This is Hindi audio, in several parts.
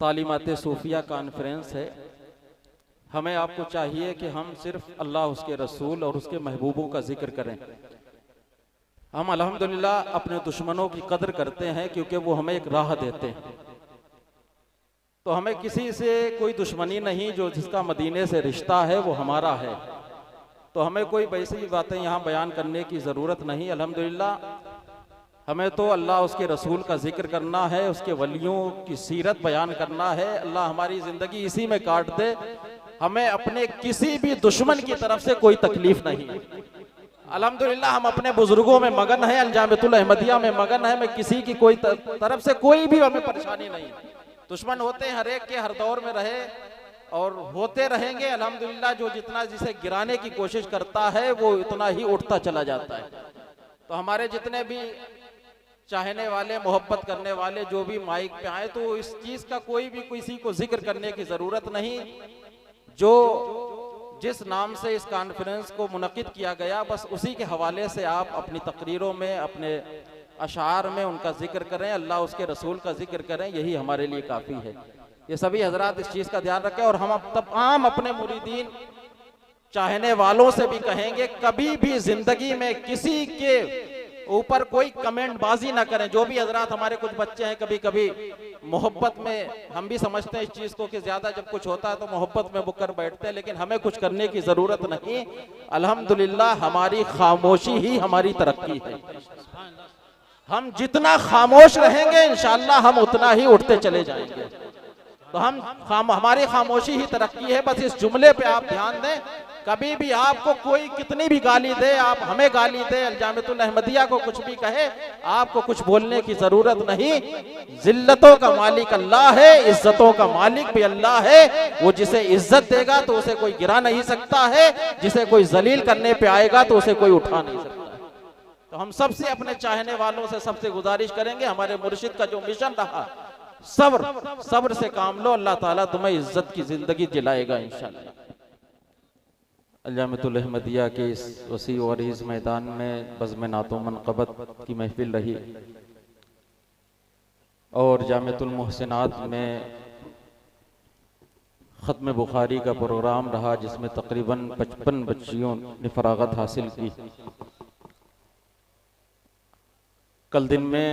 तालीमात सूफिया कॉन्फ्रेंस है। हमें आपको चाहिए कि हम सिर्फ अल्लाह, उसके रसूल और उसके महबूबों का जिक्र करें। हम अल्हम्दुलिल्लाह अपने दुश्मनों की कदर करते हैं क्योंकि वो हमें एक राह देते हैं। तो हमें किसी से कोई दुश्मनी नहीं, जो जिसका मदीने से रिश्ता है वो हमारा है। तो हमें कोई वैसी बातें यहाँ बयान करने की ज़रूरत नहीं। अल्हम्दुलिल्लाह हमें तो अल्लाह, उसके रसूल का जिक्र करना है, उसके वलियों की सीरत बयान करना है। अल्लाह हमारी ज़िंदगी इसी में काट दे। हमें अपने किसी भी दुश्मन की तरफ से कोई तकलीफ नहीं। अल्हम्दुलिल्लाह हम अपने बुजुर्गों में मगन है, अलजामतुल अहमदिया में मगन है। मैं किसी की कोई तरफ से कोई भी हमें परेशानी नहीं। दुश्मन होते हैं, हर एक के हर दौर में रहे और होते रहेंगे। अल्हम्दुलिल्लाह जो जितना जिसे गिराने की कोशिश करता है वो इतना ही उठता चला जाता है। तो हमारे जितने भी चाहने वाले, मोहब्बत करने वाले जो भी माइक पे आए, तो इस चीज़ का कोई भी किसी को जिक्र करने की ज़रूरत नहीं। जो जिस नाम से इस कॉन्फ्रेंस को मुनक्किद किया गया, बस उसी के हवाले से आप अपनी तकरीरों में, अपने अशार में उनका जिक्र करें, अल्लाह उसके रसूल का जिक्र करें, यही हमारे लिए काफ़ी है। ये सभी हजरात इस चीज़ का ध्यान रखें। और हम तमाम अपने मुरीदीन, चाहने वालों से भी कहेंगे, कभी भी जिंदगी में किसी के ऊपर कोई कमेंट बाजी ना करें। जो भी हजरात, हमारे कुछ बच्चे हैं, कभी कभी मोहब्बत में, हम भी समझते हैं इस चीज़ को कि ज़्यादा जब कुछ होता है तो मोहब्बत में वो कर बैठते हैं, लेकिन हमें कुछ करने की ज़रूरत नहीं। अल्हम्दुलिल्लाह हमारी खामोशी ही हमारी तरक्की है। हम जितना खामोश रहेंगे इंशाअल्लाह हम उतना ही उठते चले जाएंगे। तो हमारी खामोशी ही तरक्की है। बस इस जुमले पे आप ध्यान दें। कभी भी आपको कोई कितनी भी गाली दे, आप हमें गाली दे, अलजामतुल अहमदिया को कुछ भी कहे, आपको कुछ बोलने की जरूरत नहीं। जिल्लतों का मालिक अल्लाह है, इज्जतों का मालिक भी अल्लाह है। वो जिसे इज्जत देगा तो उसे कोई गिरा नहीं सकता है, जिसे कोई जलील करने पे आएगा तो उसे कोई उठा नहीं सकता। तो हम सबसे, अपने चाहने वालों से सबसे गुजारिश करेंगे, हमारे मुर्शिद का जो मिशन रहा, सब्र से काम लो, अल्लाह ताला तुम्हें इज्जत की जिंदगी दिलाएगा इंशाअल्लाह। अलजामतुल अहमदिया के इस वसी और इस मैदान में बज़्म नातो मनक़बत की महफिल रही और जामिअतुल मुहसिनात में ख़त्म बुखारी का प्रोग्राम रहा, जिसमें तकरीबन 55 बच्चियों ने फरागत हासिल की। कल दिन में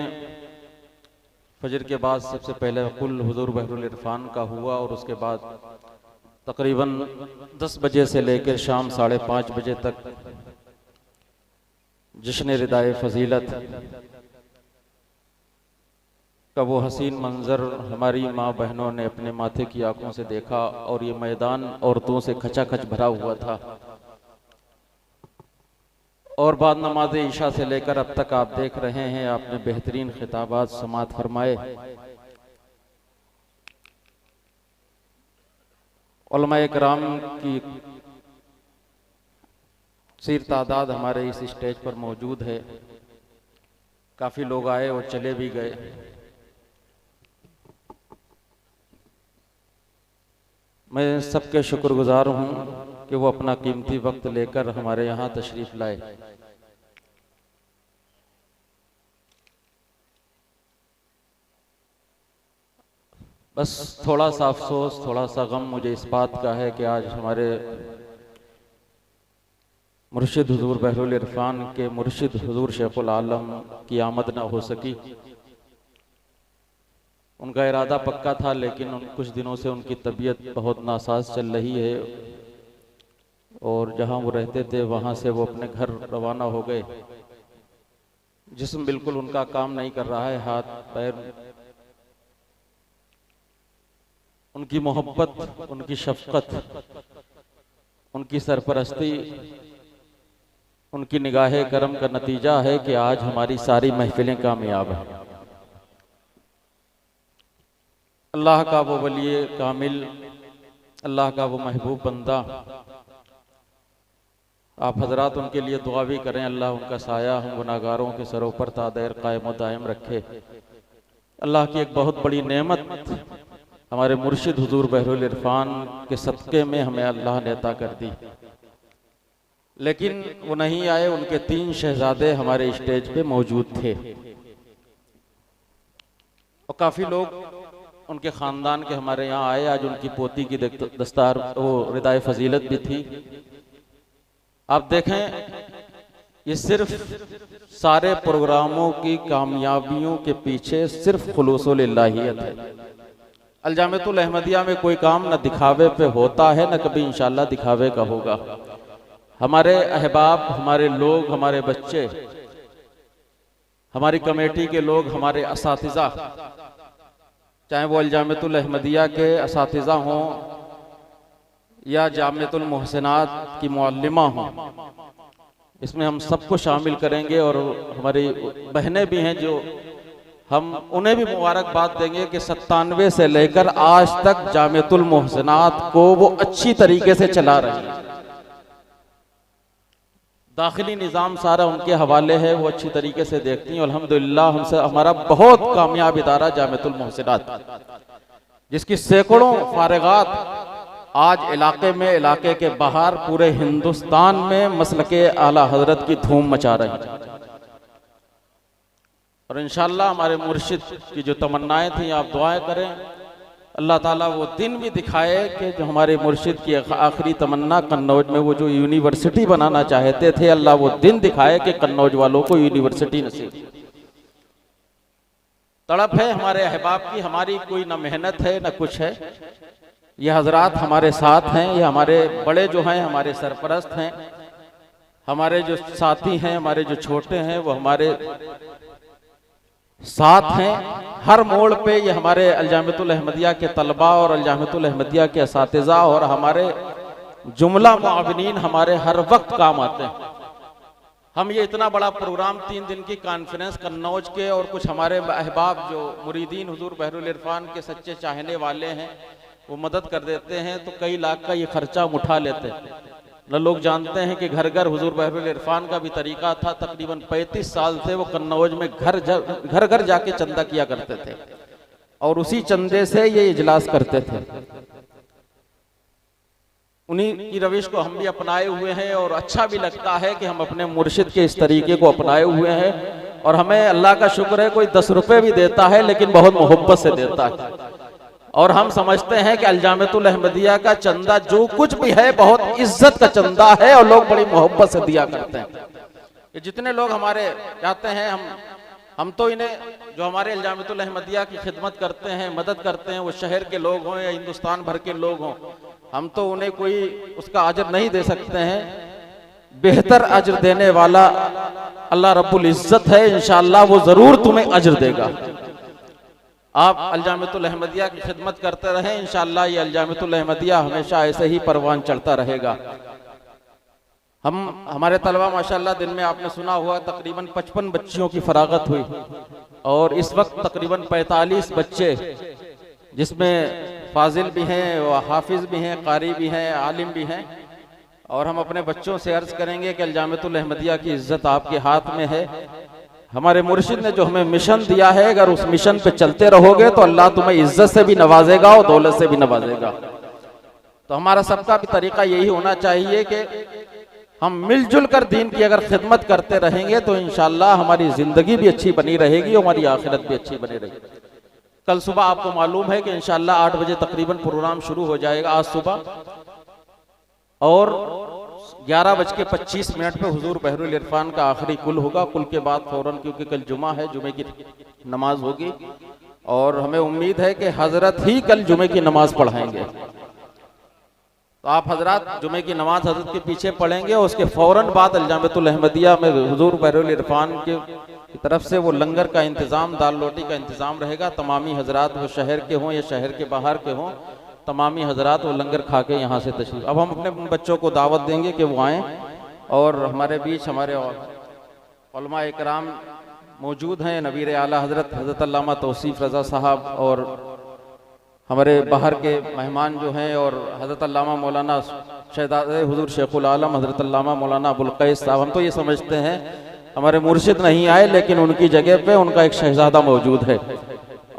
फजर के बाद सबसे पहले कुल हुजूर बहरुल इरफान का हुआ और उसके बाद तकरीबन 10 बजे से लेकर शाम 5:30 बजे तक जश्न रिदाए फजीलत का वो हसीन मंजर हमारी माँ बहनों ने अपने माथे की आंखों से देखा और ये मैदान औरतों से खचाखच भरा हुआ था। और बाद नमाज ईशा से लेकर अब तक आप देख रहे हैं, आपने बेहतरीन खिताबात समात फरमाए। उलमाए किराम की सिर तादाद हमारे इस स्टेज पर मौजूद है। काफ़ी लोग आए और चले भी गए। मैं सबके शुक्रगुजार हूँ कि वो अपना कीमती वक्त लेकर हमारे यहाँ तशरीफ़ लाए। बस थोड़ा सा अफसोस, थोड़ा सा गम मुझे इस बात का है कि आज हमारे मुर्शिद हुजूर बहरुल इरफान के मुर्शिद हुजूर शेखुल आलम की आमद ना हो सकी। उनका इरादा पक्का था, लेकिन कुछ दिनों से उनकी तबीयत बहुत नासाज चल रही है और जहां वो रहते थे वहां से वो अपने घर रवाना हो गए। जिस्म बिल्कुल उनका काम नहीं कर रहा है, हाथ पैर। उनकी मोहब्बत, उनकी शफकत, उनकी सरपरस्ती, उनकी निगाहे करम का नतीजा है कि आज हमारी सारी महफिलें कामयाब हैं। अल्लाह का वो वली कामिल, अल्लाह का वो महबूब बंदा, आप हजरात उनके लिए दुआ भी करें। अल्लाह उनका साया हम गुनाहगारों के सरों पर तादैर कायम दायम रखे। अल्लाह की एक बहुत बड़ी नेमत हमारे मुर्शिद हुजूर बहरुल इरफान के सदक़े में हमें अल्लाह ने अता कर दी, लेकिन वो नहीं आए। उनके 3 शहजादे हमारे स्टेज पे मौजूद थे और काफ़ी लोग उनके ख़ानदान के हमारे यहाँ आए। आज उनकी पोती की दस्तार वो रिदाए फजीलत भी थी। आप देखें, ये सिर्फ सारे प्रोग्रामों की कामयाबियों के पीछे सिर्फ खुलूसुल इल्लाहियत है। अलजामियतुल अहमदिया में कोई काम न दिखावे पे होता है, न कभी इंशाअल्लाह दिखावे का होगा। हमारे अहबाब, हमारे लोग, हमारे बच्चे, हमारी कमेटी के लोग, हमारे असातिज़ा, चाहे वो अलजामियतुल अहमदिया के असातिज़ा हों या जामियतुल मोहसिनात की मुअल्लिमा हों, इसमें हम सबको शामिल करेंगे। और हमारी बहनें भी हैं जो हम उन्हें भी मुबारकबाद देंगे कि 97 से लेकर आज तक जामियतुल मोहसिनात को वो अच्छी तरीके से चला रही हैं। दाखिली निज़ाम सारा उनके हवाले है, वो अच्छी तरीके से देखती हैं। अल्हम्दुलिल्लाह हमसे हमारा बहुत कामयाब इदारा जामियतुल मोहसिनात, जिसकी सैकड़ों फारिगात आज इलाके में, इलाके के बाहर, पूरे हिंदुस्तान में मसलके आला हजरत की धूम मचा रही हैं। और इंशाअल्लाह हमारे मुर्शिद की जो तमन्नाएं थी, आप दुआएं करें अल्लाह ताला वो दिन भी दिखाए कि जो हमारे मुर्शिद की आखिरी तमन्ना कन्नौज में वो जो यूनिवर्सिटी बनाना चाहते थे, अल्लाह वो दिन दिखाए कि कन्नौज वालों को यूनिवर्सिटी नसीब। तड़प है हमारे अहबाब की, हमारी कोई ना मेहनत है ना कुछ है। ये हजरात हमारे साथ हैं, ये हमारे बड़े जो हैं, हमारे सरपरस्त हैं, हमारे जो साथी हैं, हमारे जो छोटे हैं, वो हमारे साथ हैं हर मोड़ पे। ये हमारे अलजामियतुल अहमदिया के तलबा और अलजामियतुल अहमदिया के असातिज़ा और हमारे जुमला मुआविनीन हमारे हर वक्त काम आते हैं। हम ये इतना बड़ा प्रोग्राम 3 दिन की कॉन्फ्रेंस कन्नौज के और कुछ हमारे अहबाब जो मुरीदीन हुजूर बहरुल इरफान के सच्चे चाहने वाले हैं, वो मदद कर देते हैं, तो कई लाख का ये खर्चा हम उठा लेते हैं। न लोग जानते हैं कि घर घर हुजूर बहरुल इरफान का भी तरीका था। तकरीबन 35 साल से वो कन्नौज में घर घर जाके चंदा किया करते थे और उसी चंदे से ये इजलास करते थे। उन्हीं की रविश को हम भी अपनाए हुए हैं और अच्छा भी लगता है कि हम अपने मुर्शिद के इस तरीके को अपनाए हुए हैं। और हमें अल्लाह का शुक्र है, कोई 10 रुपए भी देता है लेकिन बहुत मोहब्बत से देता है। और हम समझते हैं कि अलजामियतुल अहमदिया का चंदा जो कुछ भी है बहुत इज्जत का चंदा है और लोग बड़ी मोहब्बत से दिया करते हैं। ये जितने लोग हमारे जाते हैं, हम तो इन्हें जो हमारे अलजामियतुल अहमदिया की खिदमत करते हैं, मदद करते हैं, वो शहर के लोग हों या हिंदुस्तान भर के लोग हों, हम तो उन्हें कोई उसका अजर नहीं दे सकते हैं। बेहतर अजर देने वाला अल्लाह रब्बुल इज्जत है, इंशाअल्लाह वो जरूर तुम्हें अजर देगा। आप अलजामियतुल अहमदिया की खिदमत करते रहें, इंशाअल्लाह ये अलजामियतुल अहमदिया हमेशा ऐसे ही परवान चढ़ता रहेगा। हमारे तलबा माशाअल्लाह दिन में आपने सुना हुआ तकरीबन 55 बच्चियों की फरागत हुई और इस वक्त तकरीबन 45 बच्चे, जिसमें फाजिल भी हैं, हाफिज भी हैं, कारी भी हैं, आलिम भी हैं। और हम अपने बच्चों से अर्ज करेंगे कि अलजामियतुल अहमदिया की इज्जत आपके हाथ में है। हमारे मुर्शिद ने जो हमें मिशन दिया है, अगर उस मिशन पे चलते रहोगे तो अल्लाह तुम्हें इज्जत से भी नवाजेगा और दौलत से भी नवाजेगा। तो हमारा सबका भी तरीका यही होना चाहिए कि हम मिलजुल कर दीन की अगर खिदमत करते रहेंगे तो इंशाअल्लाह हमारी जिंदगी भी अच्छी बनी रहेगी और हमारी आखिरत भी अच्छी बनी रहेगी। कल सुबह आपको मालूम है कि इंशाअल्लाह 8 बजे तकरीबन प्रोग्राम शुरू हो जाएगा आज सुबह, और 11:25 पे हुजूर बहरुल इरफान का आखिरी कुल होगा। कुल के बाद फौरन, क्योंकि कल जुमा है, जुमे की नमाज होगी और हमें उम्मीद है कि हजरत ही कल जुमे की नमाज पढ़ाएंगे। तो आप हजरात जुमे की नमाज हजरत के पीछे पढ़ेंगे और उसके फौरन बाद अलजामियतुल अहमदिया में हुजूर बहरुल इरफान की तरफ से वो लंगर का इंतज़ाम, दाल रोटी का इंतज़ाम रहेगा। तमामी हजरात, वो शहर के हों या शहर के बाहर के हों, तमामी हजरात वो लंगर खा के यहाँ से तशरीफ। अब हम अपने बच्चों को दावत देंगे कि वो आएँ और हमारे बीच हमारे उलमा इकराम मौजूद हैं। नबीर आला हज़रत अल्लामा तौसीफ़ रज़ा साहब और हमारे बाहर के मेहमान जो हैं, और हज़रत अल्लामा मौलाना शहज़ादे हुज़ूर शेखुल आलम हज़रत अल्लामा मौलाना अबुल कैस साहब। हम तो ये समझते हैं हमारे मुर्शिद नहीं आए, लेकिन उनकी जगह पे उनका एक शहज़ादा मौजूद है।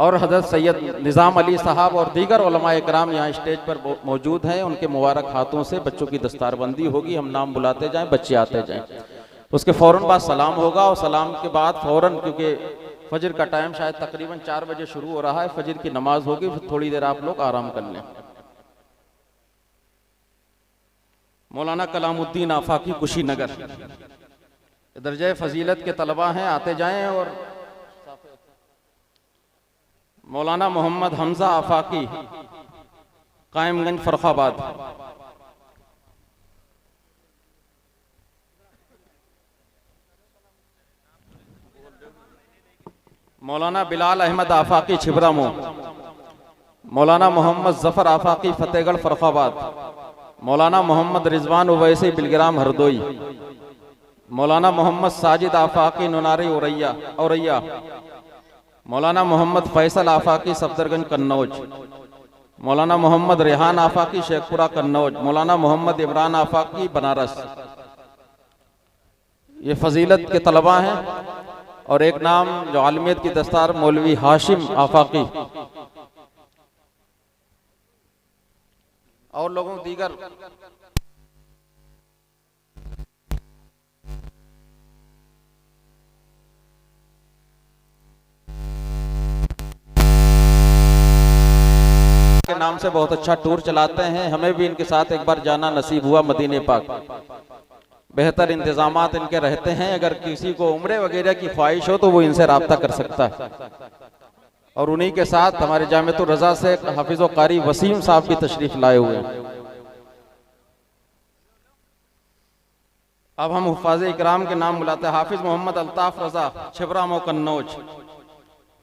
और हज़रत सैयद निज़ाम अली साहब और दीगर उलमा इकराम यहाँ स्टेज पर मौजूद हैं। उनके मुबारक हाथों से बच्चों की दस्तारबंदी होगी। हम नाम बुलाते जाएं, बच्चे आते जाएं। उसके फ़ौरन बाद सलाम होगा और सलाम के बाद फ़ौरन, क्योंकि फजर का टाइम शायद तकरीबन 4 बजे शुरू हो रहा है, फजर की नमाज होगी, फिर थोड़ी देर आप लोग आराम कर लें। मौलाना कलामुद्दीन आफाकी कुशीनगर, दर्जे फजीलत के तलबा हैं, आते जाएं। और मौलाना मोहम्मद हमजा आफाकी कायमगंज फर्रुखाबाद, मौलाना बिलाल अहमद आफाकी छिबरामो, मौलाना मोहम्मद जफर आफाकी फतेहगढ़ फर्रुखाबाद, मौलाना मोहम्मद रिजवान उवैसी बिलग्राम हरदोई, मौलाना मोहम्मद साजिद आफाकी नुनारी औरैया, मौलाना मोहम्मद फैसल आफाकी सफदरगंज कन्नौज, मौलाना मोहम्मद रेहान आफाकी शेखपुरा कन्नौज, मौलाना मोहम्मद इमरान आफाकी बनारस। ये फजीलत के तलबा हैं। और एक नाम जो आलमियत की दस्तार मौलवी हाशिम आफाकी और लोगों दीगर के नाम से बहुत अच्छा टूर चलाते हैं। हमें भी इनके साथ एक बार जाना नसीब हुआ मदीने पाक। बेहतर इंतजामात इनके रहते हैं। अगर किसी को उम्रे वगैरह की ख्वाहिश हो तो वो इनसे राब्ता कर सकता है। और उन्हीं के साथ हमारे जामिअतुर रज़ा से हाफिज़ व कारी वसीम साहब भी तशरीफ लाए हुए हैं। अब हम हुफ़ाज़ इकराम के नाम बुलाते हैं। हाफिज़ मोहम्मद अल्ताफ रज़ा छिबरामो कन्नौज,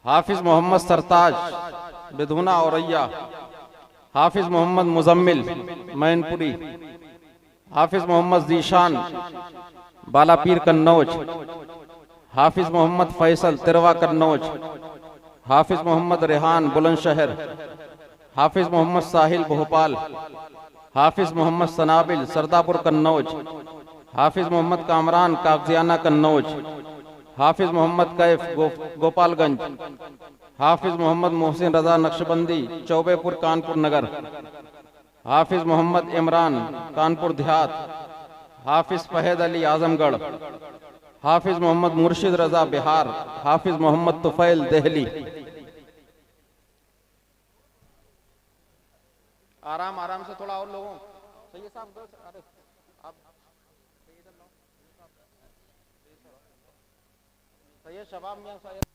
हाफिज़ मोहम्मद सरताज बिधुना औरैया, हाफिज़ मोहम्मद मुजम्मिल मैनपुरी, हाफिज़ मोहम्मद जीशान बालापीर कन्नौज, हाफिज़ मोहम्मद फैसल तिरवा कन्नौज, हाफिज़ मोहम्मद रेहान बुलंदशहर, हाफिज़ मोहम्मद साहिल भोपाल, हाफिज़ मोहम्मद सनाबिल सरदापुर कन्नौज, हाफिज़ मोहम्मद कामरान कागजियाना कन्नौज, हाफिज़ मोहम्मद कैफ गोपालगंज, हाफिज़ मोहम्मद मोहसिन रजा नक्शबंदी चौबेपुर कानपुर नगर, हाफिज़ मोहम्मद इमरान कानपुर देहात, हाफिज़ फहेद अली आजमगढ़, हाफिज़ मोहम्मद मुर्शिद रजा बिहार, हाफिज़ मोहम्मद तुफैल दिल्ली। आराम आराम से थोड़ा और लोगों सैयद साहब, अरे आप सैयद शबाब मियां सैयद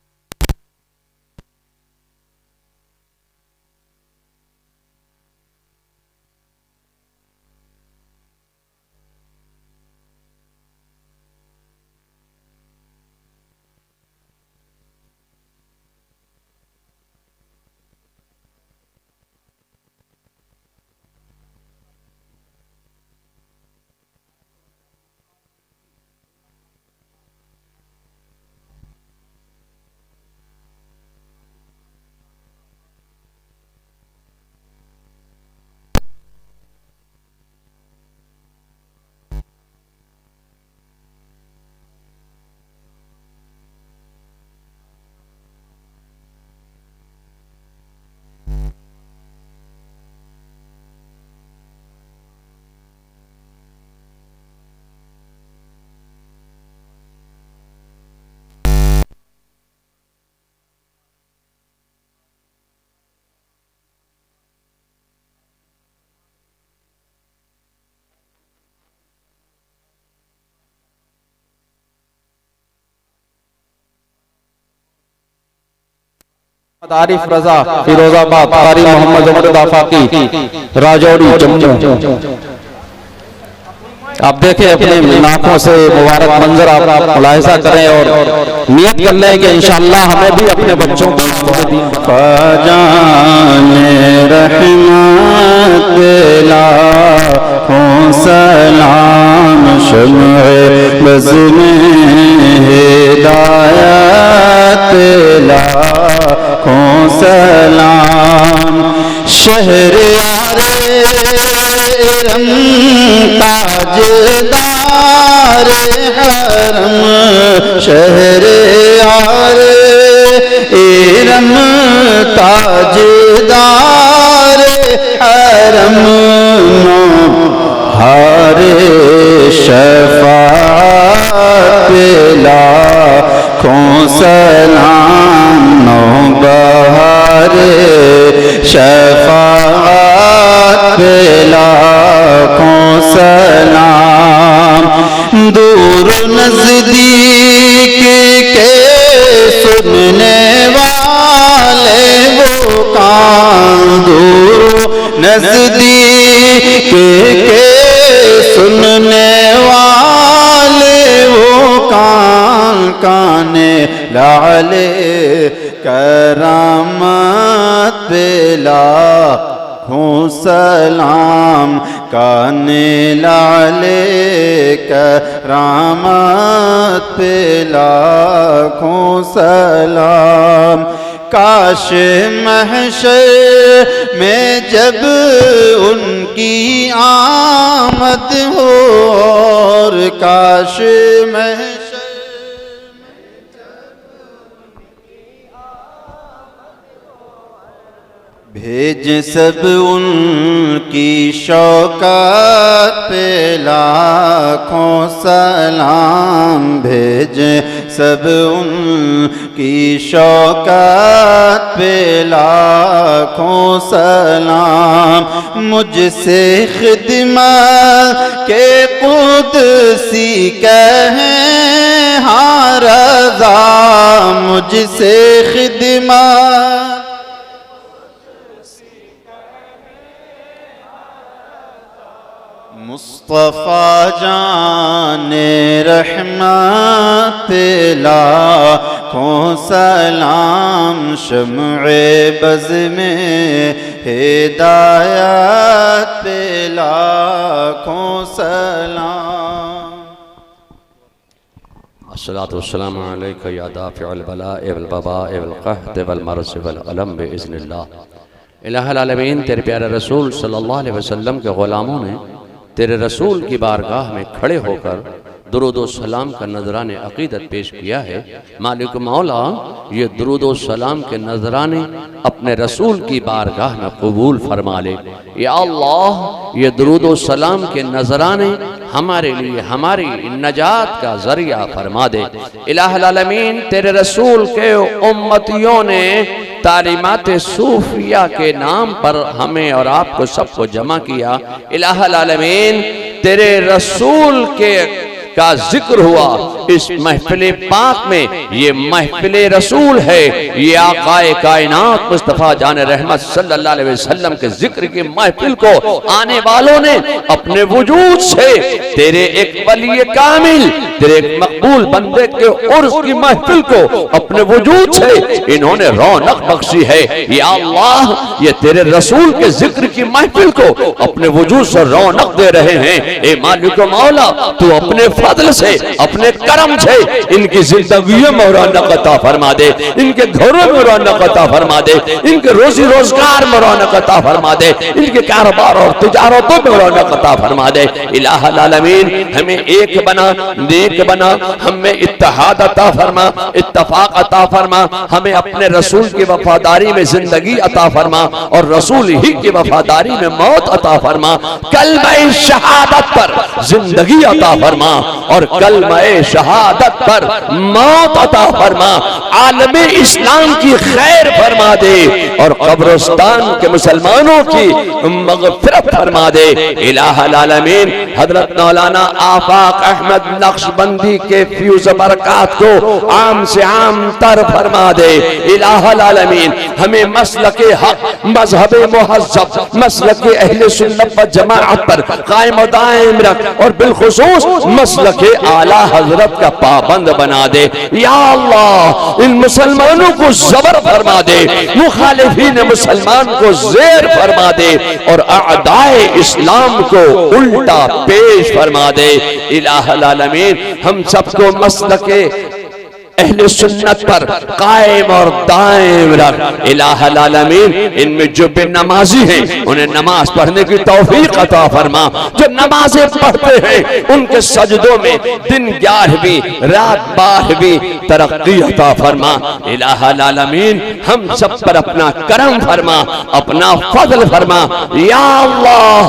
आरिफ रजा फिरोजाबाद, कारी मोहम्मद उमर आफाकी राजौरी जम्मू। आप देखें अपने नाकों से मुबारक मंजर आप मुलाहिजा करें और नियत कर लें कि इंशाअल्लाह हमें भी अपने बच्चों को सलाम शम्ए बज़ में हिदायत लाखों सलाम। शहरयारे इरम ताजदार हरम, शहरयारे इरम ताजदार हरम, हारे शफ़ाअत लाखों सलाम। शफाअत पे लाखों सलाम। दूर नजदीक के सुनने वाले वो कान, दूर नजदीक के सुनने वाले वो कान, काने लाले करामत पे लाखों सलाम। काने लाले करामत पे लाखों सलाम। काश महशर में जब उनकी आमद हो, और काश महशर भेज सब उनकी शौकत पे लाखों सलाम। भेज सब उनकी शौकत पे लाखों सलाम। मुझसे खिदमत के कुदसी कहें हाँ रज़ा, मुझसे खिदमत मुस्तफ़ा जाने रहमत पे लाखों सलाम। शम्ए बज़ में हिदायत पे लाखों सलाम। अस्सलातु वस्सलामु अलैका या दाफ़िअल बलाए वल बबाए वल क़हत वल मर्ज़ वल अलम बिइज़्निल्लाह। इलाहुल आलमीन, तेरे प्यारे रसूल सल्लल्लाहु अलैहि वसल्लम के ग़ुलामों ने तेरे रसूल की बारगाह में खड़े होकर दुरूद व सलाम का नजराने अकीदत पेश किया है। मालिक मौला, ये दुरूद व सलाम के नजराने अपने रसूल की बारगाह में कबूल फरमा ले। या अल्लाह, ये दुरूद व सलाम के नजराने हमारे लिए हमारी नजात का जरिया फरमा दे। इलाहुल आलमीन, तेरे रसूल के उम्मतियों ने तालीमात सूफिया के नाम पर हमें और आपको सबको जमा किया। इलाहुल आलमीन, तेरे रसूल के का जिक्र हुआ इस महफिल पाक में। ये महफिल रसूल है, ये आकाए कायनात मुस्तफ़ा जान रहमत सल्लल्लाहु अलैहि वसल्लम के जिक्र की महफिल को आने वालों ने अपने वजूद से तेरे एक वली कामिल, तेरे एक मकबूल बंदे के उर्स की महफिल को अपने वजूद से इन्होंने रौनक बख्शी है। या अल्लाह, ये तेरे रसूल के जिक्र की महफिल को अपने वजूद से रौनक दे रहे हैं। ए मालिक मौला, तू अपने फजल से, अपने करम से इनकी जिंदगी में रौनक अता फरमा दे, इनके घरों में रौनक अता फरमा दे, इनके रोजी रोजगार में रौनक अता फरमा दे, इनके कारोबार और तिजारतों में रौनक अता फरमा दे। इलाहुल आलमीन, हमें एक बना, नेक बना, हमें इत्तेहाद अता फरमा, इत्तफाक अता फरमा, हमें अपने रसूल की वफादारी में जिंदगी अता फरमा और रसूल ही की वफादारी में मौत अता फरमा। कलमे शहादत पर जिंदगी अता फरमा और कलमे शहादत पर मौत अता फरमा। आलमे इस्लाम की खैर फरमा दे और कब्रिस्तान के मुसलमानों की मग़फ़िरत फरमा दे। इलाहुल आलमीन, हजरत मौलाना आफाक अहमद नक्शबंदी के फ्यूज़ बरक़ात को आम से आम तर फरमा दे। इलाहुल आलमीन, हमें मसलके हक, मज़हब मुहज़्ज़ब, मसलके अहले सुन्नत व जमाअत पर कायम व दायम रख और बिलखुसूस मसलके आला हजरत का पाबंद बना दे। या अल्लाह, इन मुसलमानों को ज़बर फरमा दे, मुखालिफीन मुसलमान को ज़ेर फरमा दे और अअदाए इस्लाम को उल्टा पेश फरमा दे। इलाहुल आलमीन, हम सबको मसलके अहले सुन्नत पर कायम और दायम रख। इलाहुल आलमीन, इनमें जो बेनमाजी हैं उन्हें नमाज पढ़ने की तौफीक अता फरमा। जो नमाजें पढ़ते हैं उनके सजदों में दिन 11वीं रात 12वीं तरक्की अता फरमा। इलाहुल आलमीन, हम सब पर अपना करम फरमा, अपना फजल फरमा। या अल्लाह,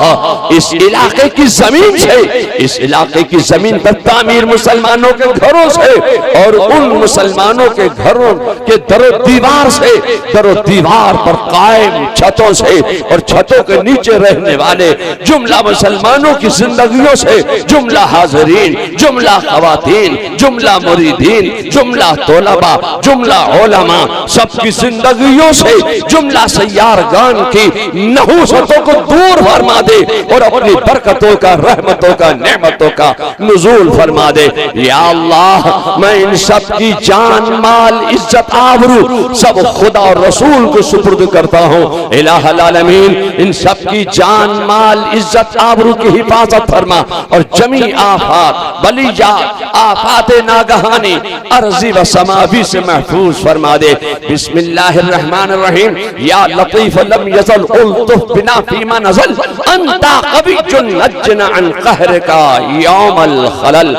इस इलाके की जमीन से, इस इलाके की जमीन पर तामीर मुसलमानों के घरों से और उन मुसलमानों के घरों के दरो दीवार से, दरो दीवार पर कायम छतों से और छतों के नीचे रहने वाले जुमला मुसलमानों की जिंदगियों से, जुमला हाज़रीन, जुमला ख़वातीन, जुमला मुरीदीन, जुमला तोलबा, जुमला उलमा, सबकी जिंदगियों से, जुमला सय्यारगान की नहूसतों को दूर फरमा दे और अपनी बरकतों का, रहमतों का, नेमतों का नुज़ूल फरमा दे। या अल्लाह, मैं इन सब की जान, माल, इज्जत, आबरू सब खुदा और रसूल को सुपुर्द करता हूँ। इलाहुल आलमीन, इन सब की जान, माल, इज्जत, आबरू की हिफाजत फरमा और जमी आफात, बलियात, आफात नागहानी, अर्जी व समावी से महफूज फरमा दे। बिस्मिल्लाहिर्रहमानिर्रहीम। या लतीफ लम यज़ल उल्तुफ बिना फीमा नज़ल अंता क़वियुन नज्जना अन क़हरिका यौमल खलल।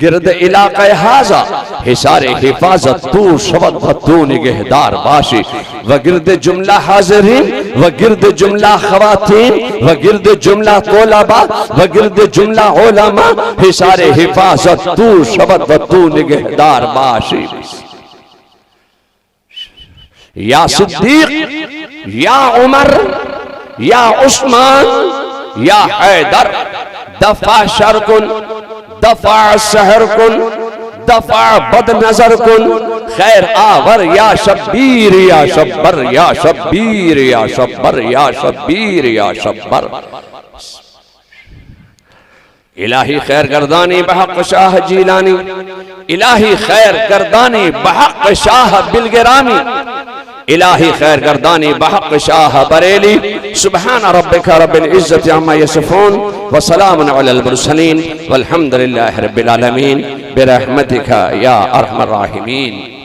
गिरद इलाक़ा हाज़ा हिसारे हिफाजत तू शबद व तू निगहदार बाशी व गिरद जुमला हाज़रीन व गिरद जुमला ख़वातीन व गिरद जुमला तोलबा व गिरद जुमला उलमा हिसारे हिफाजत तू शबद व तू निगहदार बाशी। या सिद्दीक, या उमर, या उस्मान, या हैदर, दफा शर कुन, दफा सहर कुन, दफा बद नजर कुन, खैर आवर या शब्बीर या शब्बर या शब्बीर या शब्बर या शब्बीर या शब्बर। इलाही खैर गर्दानी बहक शाह जीलानी, इलाही खैर गर्दानी बहक शाह बिलगिरामी, इलाही खैर गर्दानी बहक शाह बरेली। सुबहान रब्बिका रब्बिल इज्जति अम्मा यसिफून व सलामुन अलल मुरसलीन वल्हम्दुलिल्लाहि रब्बिल आलमीन बिरहमतिका या अरहमर राहिमीन।